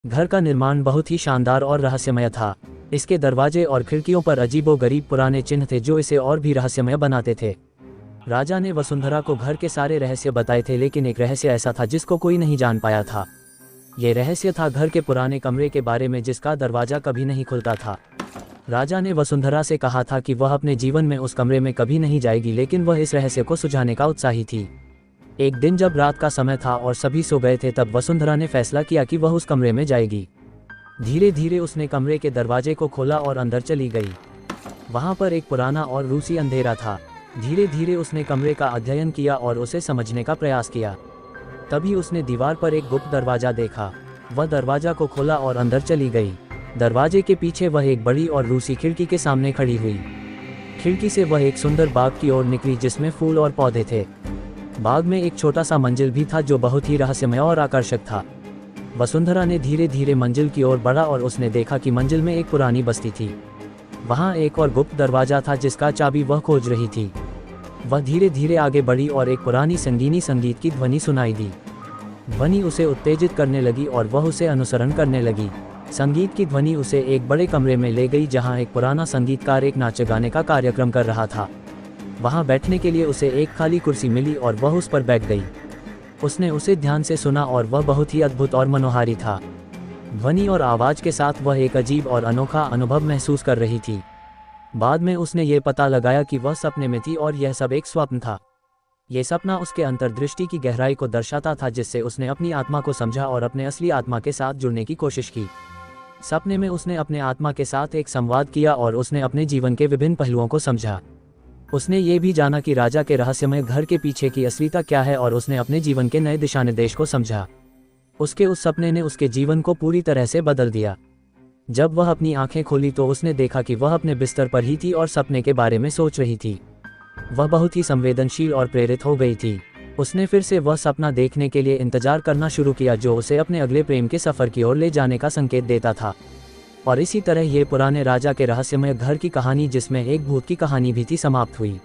घर का निर्माण बहुत ही शानदार और रहस्यमय था। इसके दरवाजे और खिड़कियों पर अजीबोगरीब पुराने चिन्ह थे जो इसे और भी रहस्यमय बनाते थे। राजा ने वसुंधरा को घर के सारे रहस्य बताए थे, लेकिन एक रहस्य ऐसा था जिसको कोई नहीं जान पाया था। ये रहस्य था घर के पुराने कमरे के बारे में जिसका दरवाजा कभी नहीं खुलता था। राजा ने वसुंधरा से कहा था कि वह अपने जीवन में उस कमरे में कभी नहीं जाएगी, लेकिन वह इस रहस्य को सुझाने का उत्साही थी। एक दिन जब रात का समय था और सभी सो गए थे, तब वसुंधरा ने फैसला किया कि वह उस कमरे में जाएगी। धीरे धीरे उसने कमरे के दरवाजे को खोला और अंदर चली गई। वहां पर एक पुराना और रूसी अंधेरा था। धीरे धीरे उसने कमरे का अध्ययन किया और उसे समझने का प्रयास किया। तभी उसने दीवार पर एक गुप्त दरवाजा देखा। वह दरवाजा को खोला और अंदर चली गई। दरवाजे के पीछे वह एक बड़ी और रूसी खिड़की के सामने खड़ी हुई। खिड़की से वह एक सुंदर बाग की ओर निकली जिसमें फूल और पौधे थे। बाग में एक छोटा सा मंजिल भी था जो बहुत ही रहस्यमय और आकर्षक था। वसुंधरा ने धीरे धीरे मंजिल की ओर बढ़ा और उसने देखा कि मंजिल में एक पुरानी बस्ती थी। वहां एक और गुप्त दरवाजा था जिसका चाबी वह खोज रही थी। वह धीरे धीरे आगे बढ़ी और एक पुरानी संगीनी संगीत की ध्वनि सुनाई दी। ध्वनि उसे उत्तेजित करने लगी और वह उसे अनुसरण करने लगी। संगीत की ध्वनि उसे एक बड़े कमरे में ले गई जहां एक पुराना संगीतकार एक नाच गाने का कार्यक्रम कर रहा था। वहां बैठने के लिए उसे एक खाली कुर्सी मिली और वह उस पर बैठ गई। उसने उसे ध्यान से सुना और वह बहुत ही अद्भुत और मनोहारी था। ध्वनि और आवाज के साथ वह एक अजीब और अनोखा अनुभव महसूस कर रही थी। बाद में उसने ये पता लगाया कि वह सपने में थी और यह सब एक स्वप्न था। ये सपना उसके अंतर्दृष्टि की गहराई को दर्शाता था, जिससे उसने अपनी आत्मा को समझा और अपने असली आत्मा के साथ जुड़ने की कोशिश की। सपने में उसने अपने आत्मा के साथ एक संवाद किया और उसने अपने जीवन के विभिन्न पहलुओं को समझा। उसने ये भी जाना कि राजा के रहस्यमय घर के पीछे की असलियता क्या है और उसने अपने जीवन के नए दिशा निर्देश को समझा। उसके उस सपने ने उसके जीवन को पूरी तरह से बदल दिया। जब वह अपनी आंखें खोली तो उसने देखा कि वह अपने बिस्तर पर ही थी और सपने के बारे में सोच रही थी। वह बहुत ही संवेदनशील और प्रेरित हो गई थी। उसने फिर से वह सपना देखने के लिए इंतजार करना शुरू किया जो उसे अपने अगले प्रेम के सफर की ओर ले जाने का संकेत देता था। और इसी तरह ये पुराने राजा के रहस्यमय घर की कहानी, जिसमें एक भूत की कहानी भी थी, समाप्त हुई।